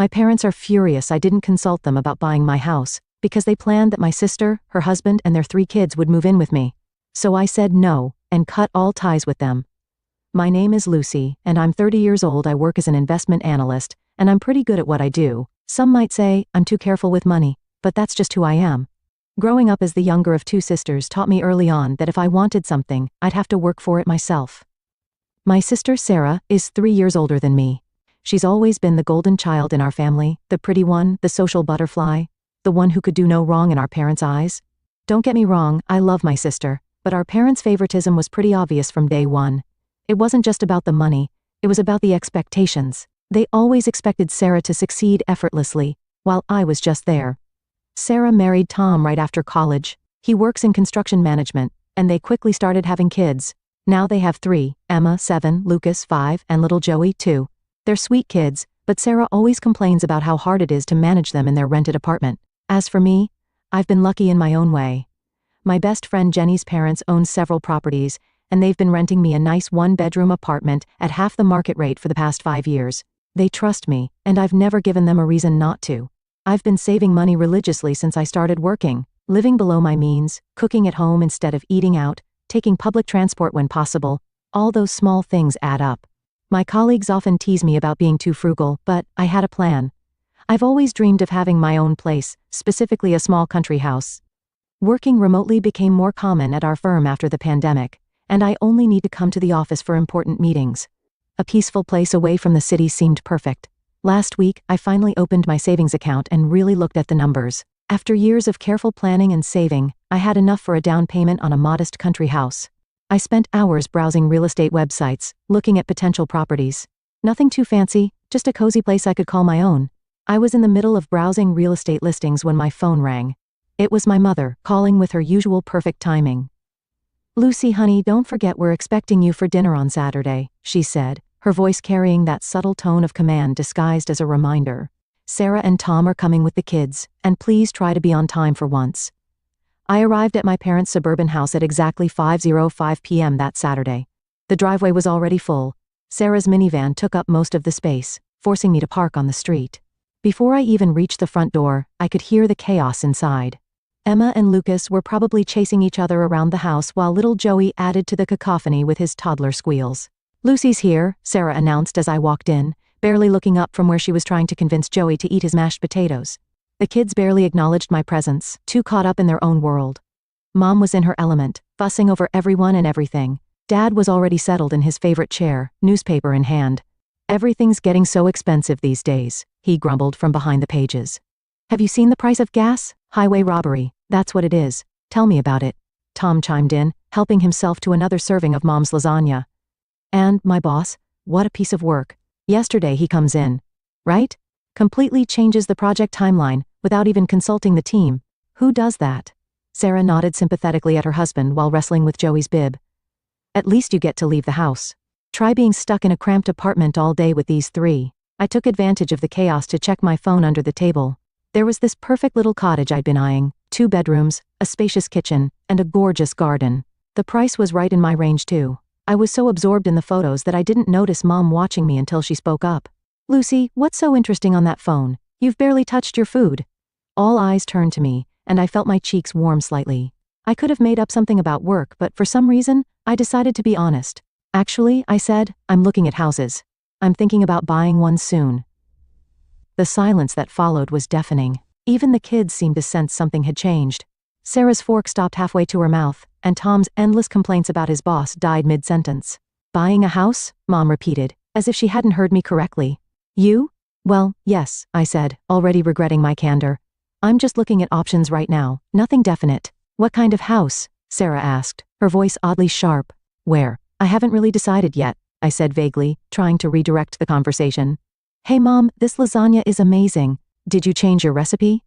My parents are furious I didn't consult them about buying my house, because they planned that my sister, her husband, and their 3 kids would move in with me. So I said no, and cut all ties with them. My name is Lucy, and I'm 30 years old. I work as an investment analyst, and I'm pretty good at what I do. Some might say I'm too careful with money, but that's just who I am. Growing up as the younger of 2 sisters taught me early on that if I wanted something, I'd have to work for it myself. My sister Sarah is 3 years older than me. She's always been the golden child in our family, the pretty one, the social butterfly, the one who could do no wrong in our parents' eyes. Don't get me wrong, I love my sister, but our parents' favoritism was pretty obvious from day one. It wasn't just about the money, it was about the expectations. They always expected Sarah to succeed effortlessly, while I was just there. Sarah married Tom right after college. He works in construction management, and they quickly started having kids. Now they have 3, Emma 7, Lucas 5, and little Joey 2. They're sweet kids, but Sarah always complains about how hard it is to manage them in their rented apartment. As for me, I've been lucky in my own way. My best friend Jenny's parents own several properties, and they've been renting me a nice 1-bedroom apartment at half the market rate for the past 5 years. They trust me, and I've never given them a reason not to. I've been saving money religiously since I started working, living below my means, cooking at home instead of eating out, taking public transport when possible. All those small things add up. My colleagues often tease me about being too frugal, but I had a plan. I've always dreamed of having my own place, specifically a small country house. Working remotely became more common at our firm after the pandemic, and I only need to come to the office for important meetings. A peaceful place away from the city seemed perfect. Last week, I finally opened my savings account and really looked at the numbers. After years of careful planning and saving, I had enough for a down payment on a modest country house. I spent hours browsing real estate websites, looking at potential properties. Nothing too fancy, just a cozy place I could call my own. I was in the middle of browsing real estate listings when my phone rang. It was my mother, calling with her usual perfect timing. "Lucy, honey, don't forget we're expecting you for dinner on Saturday," she said, her voice carrying that subtle tone of command disguised as a reminder. "Sarah and Tom are coming with the kids, and please try to be on time for once." I arrived at my parents' suburban house at exactly 5:05 p.m. that Saturday. The driveway was already full. Sarah's minivan took up most of the space, forcing me to park on the street. Before I even reached the front door, I could hear the chaos inside. Emma and Lucas were probably chasing each other around the house while little Joey added to the cacophony with his toddler squeals. "Lucy's here," Sarah announced as I walked in, barely looking up from where she was trying to convince Joey to eat his mashed potatoes. The kids barely acknowledged my presence, too caught up in their own world. Mom was in her element, fussing over everyone and everything. Dad was already settled in his favorite chair, newspaper in hand. "Everything's getting so expensive these days," he grumbled from behind the pages. "Have you seen the price of gas? Highway robbery, that's what it is. Tell me about it," Tom chimed in, helping himself to another serving of Mom's lasagna. "And my boss, what a piece of work. Yesterday he comes in. Right? Completely changes the project timeline, without even consulting the team. Who does that?" Sarah nodded sympathetically at her husband while wrestling with Joey's bib. "At least you get to leave the house. Try being stuck in a cramped apartment all day with these 3. I took advantage of the chaos to check my phone under the table. There was this perfect little cottage I'd been eyeing, 2 bedrooms, a spacious kitchen, and a gorgeous garden. The price was right in my range too. I was so absorbed in the photos that I didn't notice Mom watching me until she spoke up. "Lucy, what's so interesting on that phone? You've barely touched your food." All eyes turned to me, and I felt my cheeks warm slightly. I could have made up something about work, but for some reason, I decided to be honest. "Actually," I said, "I'm looking at houses. I'm thinking about buying one soon." The silence that followed was deafening. Even the kids seemed to sense something had changed. Sarah's fork stopped halfway to her mouth, and Tom's endless complaints about his boss died mid-sentence. "Buying a house?" Mom repeated, as if she hadn't heard me correctly. "You?" "Well, yes," I said, already regretting my candor. "I'm just looking at options right now, nothing definite." "What kind of house?" Sarah asked, her voice oddly sharp. "Where?" "I haven't really decided yet," I said vaguely, trying to redirect the conversation. "Hey Mom, this lasagna is amazing. Did you change your recipe?"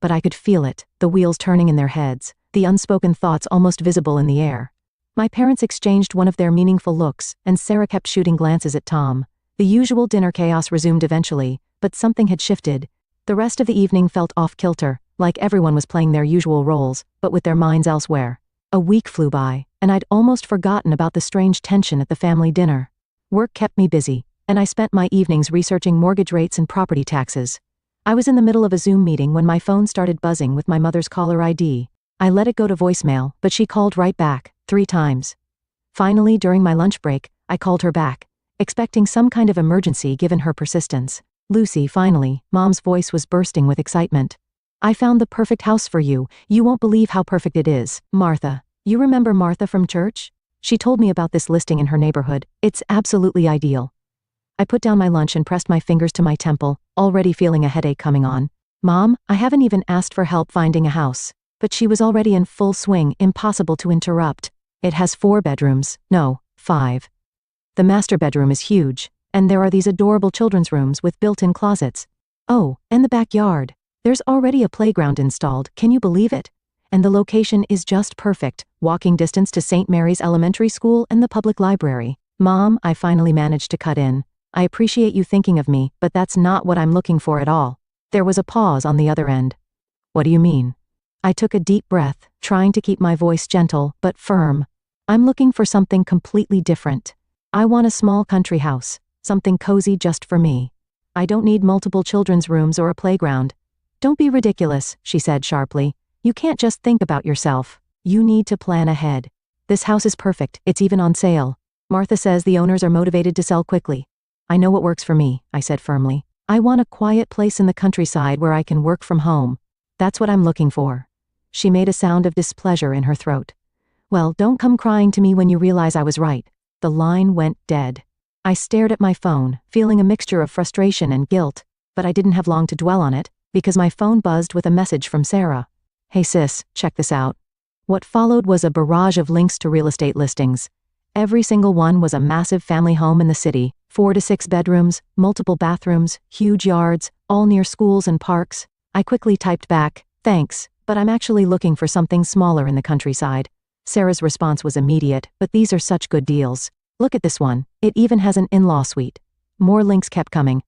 But I could feel it, the wheels turning in their heads, the unspoken thoughts almost visible in the air. My parents exchanged one of their meaningful looks, and Sarah kept shooting glances at Tom. The usual dinner chaos resumed eventually, but something had shifted. The rest of the evening felt off-kilter, like everyone was playing their usual roles, but with their minds elsewhere. A week flew by, and I'd almost forgotten about the strange tension at the family dinner. Work kept me busy, and I spent my evenings researching mortgage rates and property taxes. I was in the middle of a Zoom meeting when my phone started buzzing with my mother's caller ID. I let it go to voicemail, but she called right back, 3 times. Finally, during my lunch break, I called her back, expecting some kind of emergency given her persistence. Lucy, finally, Mom's voice was bursting with excitement. I found the perfect house for you. You won't believe how perfect it is. Martha. You remember Martha from church? She told me about this listing in her neighborhood. It's absolutely ideal. I put down my lunch and pressed my fingers to my temple, already feeling a headache coming on. Mom, I haven't even asked for help finding a house. But she was already in full swing, impossible to interrupt. It has 4 bedrooms, no, 5. The master bedroom is huge, and there are these adorable children's rooms with built-in closets. Oh, and the backyard. There's already a playground installed, can you believe it? And the location is just perfect, walking distance to St. Mary's Elementary School and the public library. Mom, I finally managed to cut in. I appreciate you thinking of me, but that's not what I'm looking for at all. There was a pause on the other end. What do you mean? I took a deep breath, trying to keep my voice gentle but firm. I'm looking for something completely different. I want a small country house, something cozy just for me. I don't need multiple children's rooms or a playground. Don't be ridiculous, she said sharply. You can't just think about yourself. You need to plan ahead. This house is perfect, it's even on sale. Martha says the owners are motivated to sell quickly. I know what works for me, I said firmly. I want a quiet place in the countryside where I can work from home. That's what I'm looking for. She made a sound of displeasure in her throat. Well, don't come crying to me when you realize I was right. The line went dead. I stared at my phone, feeling a mixture of frustration and guilt, but I didn't have long to dwell on it, because my phone buzzed with a message from Sarah. Hey sis, check this out. What followed was a barrage of links to real estate listings. Every single one was a massive family home in the city, 4 to 6 bedrooms, multiple bathrooms, huge yards, all near schools and parks. I quickly typed back, thanks, but I'm actually looking for something smaller in the countryside. Sarah's response was immediate, but these are such good deals. Look at this one, it even has an in-law suite. More links kept coming.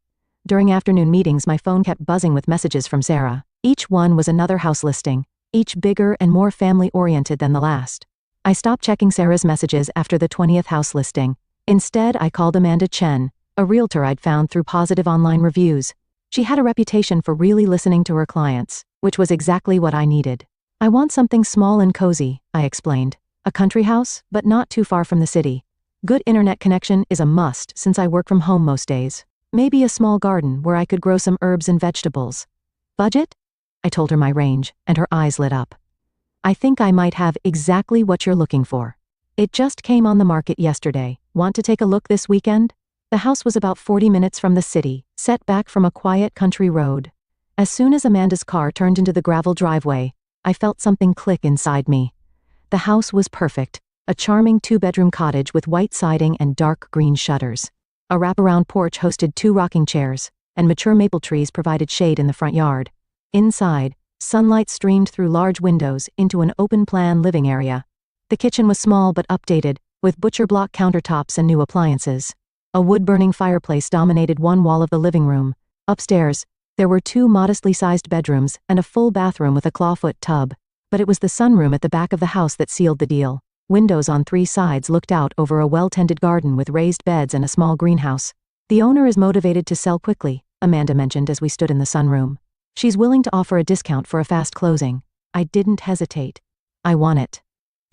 During afternoon meetings my phone kept buzzing with messages from Sarah. Each one was another house listing, each bigger and more family-oriented than the last. I stopped checking Sarah's messages after the 20th house listing. Instead, I called Amanda Chen, a realtor I'd found through positive online reviews. She had a reputation for really listening to her clients, which was exactly what I needed. I want something small and cozy, I explained. A country house, but not too far from the city. Good internet connection is a must since I work from home most days. Maybe a small garden where I could grow some herbs and vegetables. Budget? I told her my range, and her eyes lit up. I think I might have exactly what you're looking for. It just came on the market yesterday. Want to take a look this weekend? The house was about 40 minutes from the city, set back from a quiet country road. As soon as Amanda's car turned into the gravel driveway, I felt something click inside me. The house was perfect, a charming 2-bedroom cottage with white siding and dark green shutters. A wraparound porch hosted 2 rocking chairs, and mature maple trees provided shade in the front yard. Inside, sunlight streamed through large windows into an open-plan living area. The kitchen was small but updated, with butcher block countertops and new appliances. A wood-burning fireplace dominated one wall of the living room. Upstairs, there were 2 modestly sized bedrooms and a full bathroom with a clawfoot tub. But it was the sunroom at the back of the house that sealed the deal. Windows on 3 sides looked out over a well-tended garden with raised beds and a small greenhouse. The owner is motivated to sell quickly, Amanda mentioned as we stood in the sunroom. She's willing to offer a discount for a fast closing. I didn't hesitate. I want it.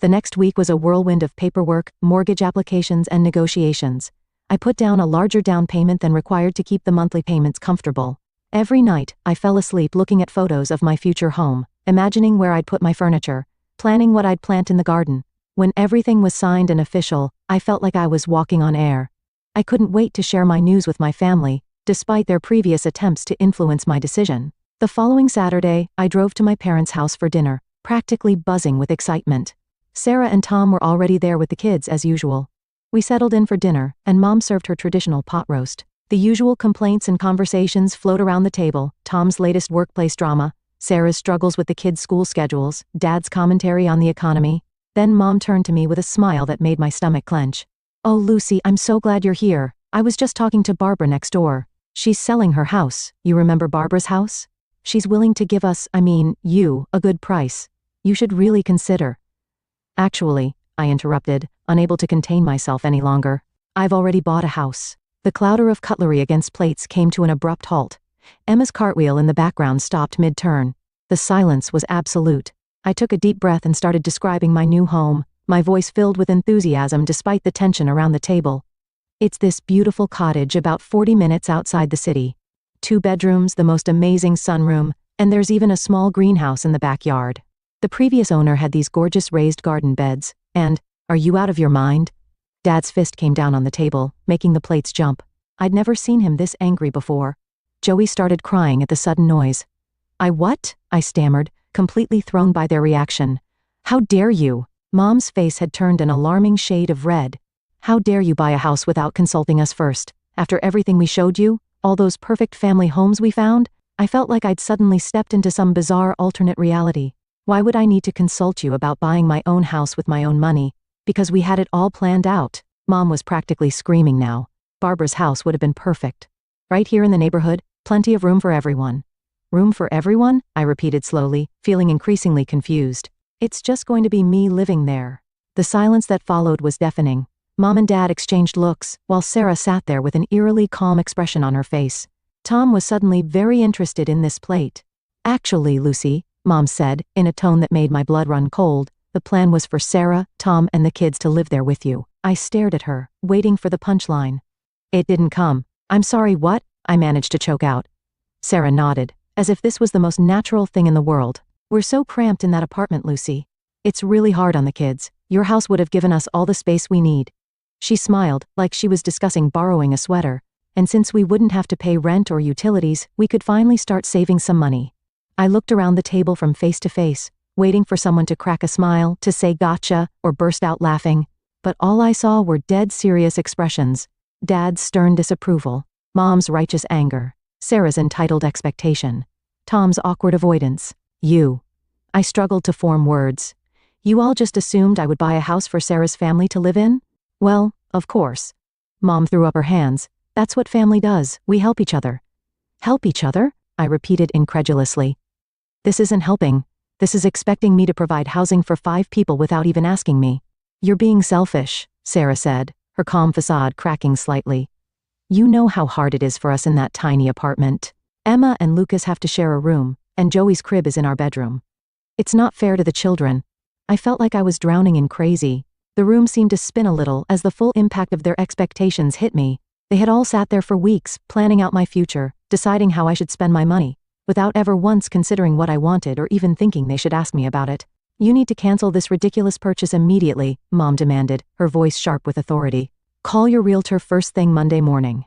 The next week was a whirlwind of paperwork, mortgage applications, and negotiations. I put down a larger down payment than required to keep the monthly payments comfortable. Every night, I fell asleep looking at photos of my future home, imagining where I'd put my furniture, planning what I'd plant in the garden. When everything was signed and official, I felt like I was walking on air. I couldn't wait to share my news with my family, despite their previous attempts to influence my decision. The following Saturday, I drove to my parents' house for dinner, practically buzzing with excitement. Sarah and Tom were already there with the kids as usual. We settled in for dinner, and Mom served her traditional pot roast. The usual complaints and conversations flowed around the table, Tom's latest workplace drama, Sarah's struggles with the kids' school schedules, Dad's commentary on the economy. Then Mom turned to me with a smile that made my stomach clench. Oh, Lucy, I'm so glad you're here. I was just talking to Barbara next door. She's selling her house. You remember Barbara's house? She's willing to give us, you, a good price. You should really consider. Actually, I interrupted, unable to contain myself any longer. I've already bought a house. The clatter of cutlery against plates came to an abrupt halt. Emma's cartwheel in the background stopped mid-turn. The silence was absolute. I took a deep breath and started describing my new home, my voice filled with enthusiasm despite the tension around the table. It's this beautiful cottage about 40 minutes outside the city. 2 bedrooms, the most amazing sunroom, and there's even a small greenhouse in the backyard. The previous owner had these gorgeous raised garden beds, and, are you out of your mind? Dad's fist came down on the table, making the plates jump. I'd never seen him this angry before. Joey started crying at the sudden noise. What? I stammered, completely thrown by their reaction. How dare you? Mom's face had turned an alarming shade of red. How dare you buy a house without consulting us first? After everything we showed you, all those perfect family homes we found, I felt like I'd suddenly stepped into some bizarre alternate reality. Why would I need to consult you about buying my own house with my own money? Because we had it all planned out. Mom was practically screaming now. Barbara's house would have been perfect. Right here in the neighborhood, plenty of room for everyone. Room for everyone? I repeated slowly, feeling increasingly confused. It's just going to be me living there. The silence that followed was deafening. Mom and Dad exchanged looks, while Sarah sat there with an eerily calm expression on her face. Tom was suddenly very interested in this plate. Actually, Lucy, Mom said, in a tone that made my blood run cold, the plan was for Sarah, Tom, and the kids to live there with you. I stared at her, waiting for the punchline. It didn't come. I'm sorry, what? I managed to choke out. Sarah nodded, as if this was the most natural thing in the world. We're so cramped in that apartment, Lucy. It's really hard on the kids. Your house would have given us all the space we need. She smiled, like she was discussing borrowing a sweater. And since we wouldn't have to pay rent or utilities, we could finally start saving some money. I looked around the table from face to face, waiting for someone to crack a smile, to say gotcha, or burst out laughing. But all I saw were dead serious expressions. Dad's stern disapproval, Mom's righteous anger, Sarah's entitled expectation, Tom's awkward avoidance. You. I struggled to form words. You all just assumed I would buy a house for Sarah's family to live in? Well, of course. Mom threw up her hands. That's what family does, we help each other. Help each other? I repeated incredulously. This isn't helping. This is expecting me to provide housing for 5 people without even asking me. You're being selfish, Sarah said, her calm facade cracking slightly. You know how hard it is for us in that tiny apartment. Emma and Lucas have to share a room, and Joey's crib is in our bedroom. It's not fair to the children. I felt like I was drowning in crazy. The room seemed to spin a little as the full impact of their expectations hit me. They had all sat there for weeks, planning out my future, deciding how I should spend my money, without ever once considering what I wanted or even thinking they should ask me about it. You need to cancel this ridiculous purchase immediately, Mom demanded, her voice sharp with authority. Call your realtor first thing Monday morning.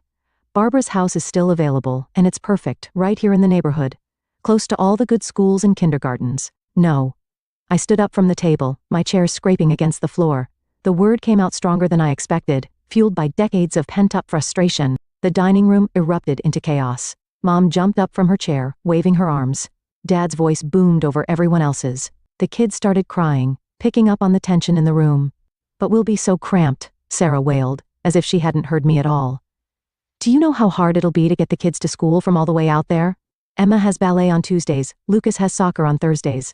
Barbara's house is still available, and it's perfect, right here in the neighborhood. Close to all the good schools and kindergartens. No. I stood up from the table, my chair scraping against the floor. The word came out stronger than I expected, fueled by decades of pent-up frustration. The dining room erupted into chaos. Mom jumped up from her chair, waving her arms. Dad's voice boomed over everyone else's. The kids started crying, picking up on the tension in the room. But we'll be so cramped, Sarah wailed, as if she hadn't heard me at all. Do you know how hard it'll be to get the kids to school from all the way out there? Emma has ballet on Tuesdays, Lucas has soccer on Thursdays.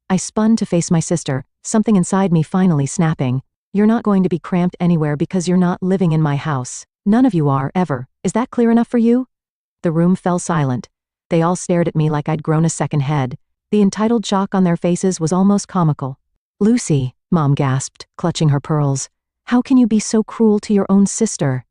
I spun to face my sister, something inside me finally snapping. You're not going to be cramped anywhere because you're not living in my house. None of you are, ever. Is that clear enough for you? The room fell silent. They all stared at me like I'd grown a second head. The entitled shock on their faces was almost comical. Lucy, Mom gasped, clutching her pearls. How can you be so cruel to your own sister?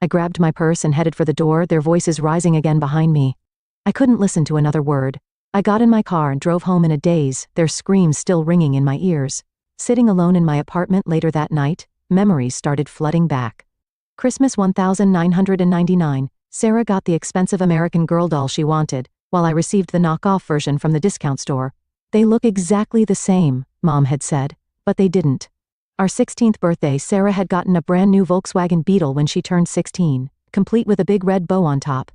I grabbed my purse and headed for the door, their voices rising again behind me. I couldn't listen to another word. I got in my car and drove home in a daze, their screams still ringing in my ears. Sitting alone in my apartment later that night, memories started flooding back. Christmas 1999, Sarah got the expensive American Girl doll she wanted, while I received the knockoff version from the discount store. They look exactly the same, Mom had said, but they didn't. Our 16th birthday, Sarah had gotten a brand new Volkswagen Beetle when she turned 16, complete with a big red bow on top.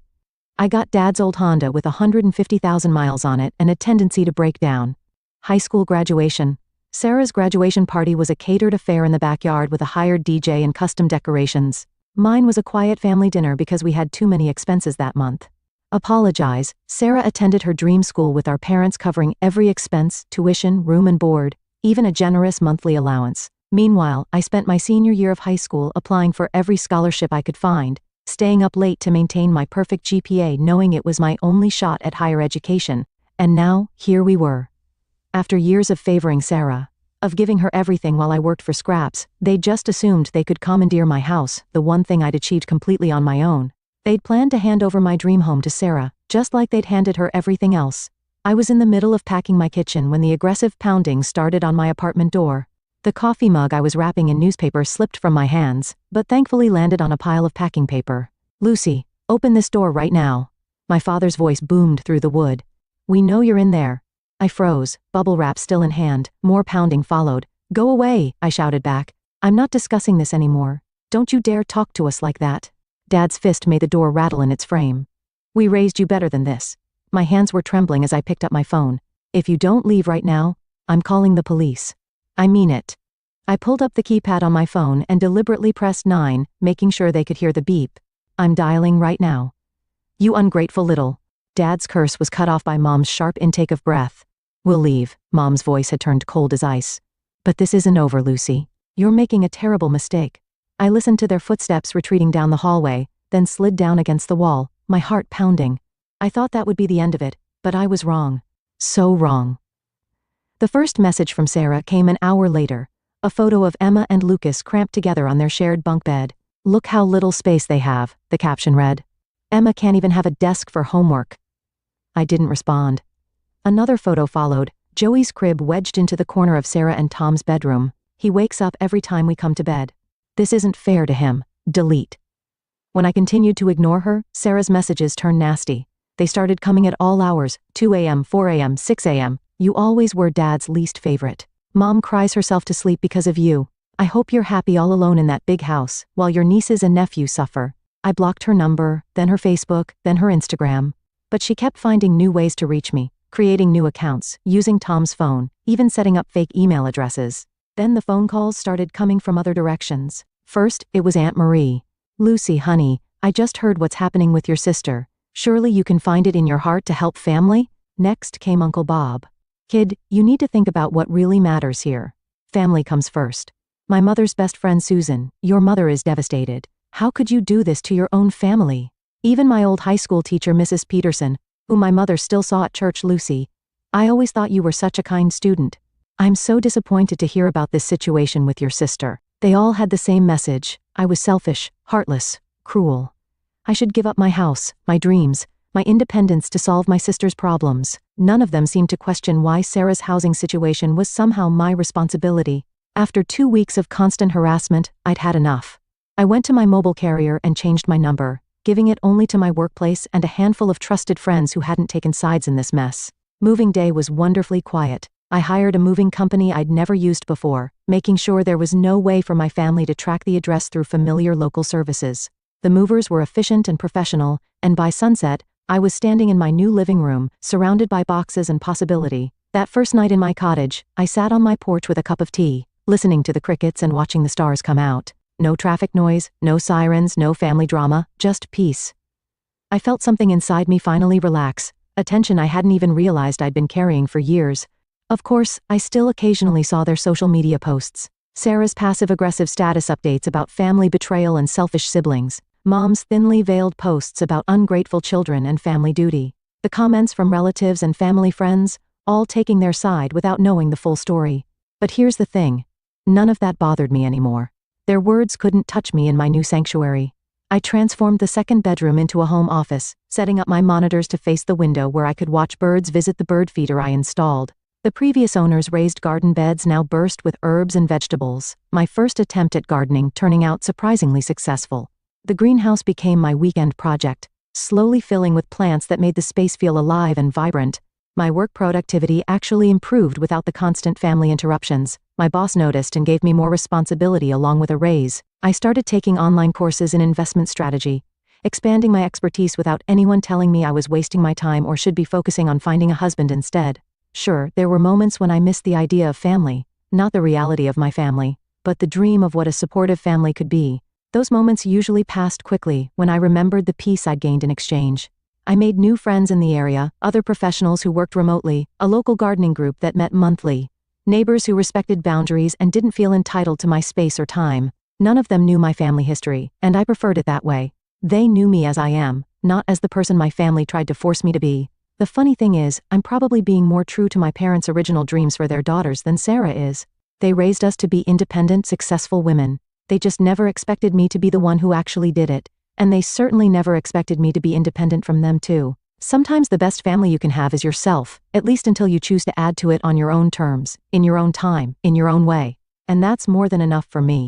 I got Dad's old Honda with 150,000 miles on it and a tendency to break down. High school graduation. Sarah's graduation party was a catered affair in the backyard with a hired DJ and custom decorations. Mine was a quiet family dinner because we had too many expenses that month. Apologize. Sarah attended her dream school with our parents covering every expense, tuition, room and board, even a generous monthly allowance. Meanwhile, I spent my senior year of high school applying for every scholarship I could find, staying up late to maintain my perfect GPA knowing it was my only shot at higher education, and now, here we were. After years of favoring Sarah, of giving her everything while I worked for scraps, they'd just assumed they could commandeer my house, the one thing I'd achieved completely on my own. They'd planned to hand over my dream home to Sarah, just like they'd handed her everything else. I was in the middle of packing my kitchen when the aggressive pounding started on my apartment door. The coffee mug I was wrapping in newspaper slipped from my hands, but thankfully landed on a pile of packing paper. "Lucy, open this door right now." My father's voice boomed through the wood. "We know you're in there." I froze, bubble wrap still in hand. More pounding followed. "Go away," I shouted back. "I'm not discussing this anymore. Don't you dare talk to us like that." Dad's fist made the door rattle in its frame. "We raised you better than this." My hands were trembling as I picked up my phone. "If you don't leave right now, I'm calling the police. I mean it." I pulled up the keypad on my phone and deliberately pressed 9, making sure they could hear the beep. "I'm dialing right now." "You ungrateful little." Dad's curse was cut off by Mom's sharp intake of breath. "We'll leave." Mom's voice had turned cold as ice. "But this isn't over, Lucy. You're making a terrible mistake." I listened to their footsteps retreating down the hallway, then slid down against the wall, my heart pounding. I thought that would be the end of it, but I was wrong. So wrong. The first message from Sarah came an hour later. A photo of Emma and Lucas cramped together on their shared bunk bed. "Look how little space they have," the caption read. "Emma can't even have a desk for homework." I didn't respond. Another photo followed, Joey's crib wedged into the corner of Sarah and Tom's bedroom. "He wakes up every time we come to bed. This isn't fair to him. Delete." When I continued to ignore her, Sarah's messages turned nasty. They started coming at all hours, 2 a.m., 4 a.m., 6 a.m. "You always were Dad's least favorite. Mom cries herself to sleep because of you. I hope you're happy all alone in that big house, while your nieces and nephews suffer." I blocked her number, then her Facebook, then her Instagram. But she kept finding new ways to reach me, creating new accounts, using Tom's phone, even setting up fake email addresses. Then the phone calls started coming from other directions. First, it was Aunt Marie. "Lucy, honey, I just heard what's happening with your sister. Surely you can find it in your heart to help family?" Next came Uncle Bob. "Kid, you need to think about what really matters here. Family comes first. My mother's best friend Susan, your mother is devastated. How could you do this to your own family? Even my old high school teacher Mrs. Peterson, whom my mother still saw at church, Lucy. I always thought you were such a kind student. I'm so disappointed to hear about this situation with your sister." They all had the same message. I was selfish, heartless, cruel. I should give up my house, my dreams, my independence to solve my sister's problems. None of them seemed to question why Sarah's housing situation was somehow my responsibility. After 2 weeks of constant harassment, I'd had enough. I went to my mobile carrier and changed my number, giving it only to my workplace and a handful of trusted friends who hadn't taken sides in this mess. Moving day was wonderfully quiet. I hired a moving company I'd never used before, making sure there was no way for my family to track the address through familiar local services. The movers were efficient and professional, and by sunset, I was standing in my new living room, surrounded by boxes and possibility. That first night in my cottage, I sat on my porch with a cup of tea, listening to the crickets and watching the stars come out. No traffic noise, no sirens, no family drama, just peace. I felt something inside me finally relax, a tension I hadn't even realized I'd been carrying for years. Of course, I still occasionally saw their social media posts. Sarah's passive-aggressive status updates about family betrayal and selfish siblings. Mom's thinly veiled posts about ungrateful children and family duty. The comments from relatives and family friends, all taking their side without knowing the full story. But here's the thing. None of that bothered me anymore. Their words couldn't touch me in my new sanctuary. I transformed the second bedroom into a home office, setting up my monitors to face the window where I could watch birds visit the bird feeder I installed. The previous owner's raised garden beds now burst with herbs and vegetables, my first attempt at gardening turning out surprisingly successful. The greenhouse became my weekend project, slowly filling with plants that made the space feel alive and vibrant. My work productivity actually improved without the constant family interruptions. My boss noticed and gave me more responsibility along with a raise. I started taking online courses in investment strategy, expanding my expertise without anyone telling me I was wasting my time or should be focusing on finding a husband instead. Sure, there were moments when I missed the idea of family, not the reality of my family, but the dream of what a supportive family could be. Those moments usually passed quickly when I remembered the peace I'd gained in exchange. I made new friends in the area, other professionals who worked remotely, a local gardening group that met monthly, neighbors who respected boundaries and didn't feel entitled to my space or time. None of them knew my family history, and I preferred it that way. They knew me as I am, not as the person my family tried to force me to be. The funny thing is, I'm probably being more true to my parents' original dreams for their daughters than Sarah is. They raised us to be independent, successful women. They just never expected me to be the one who actually did it. And they certainly never expected me to be independent from them too. Sometimes the best family you can have is yourself, at least until you choose to add to it on your own terms, in your own time, in your own way. And that's more than enough for me.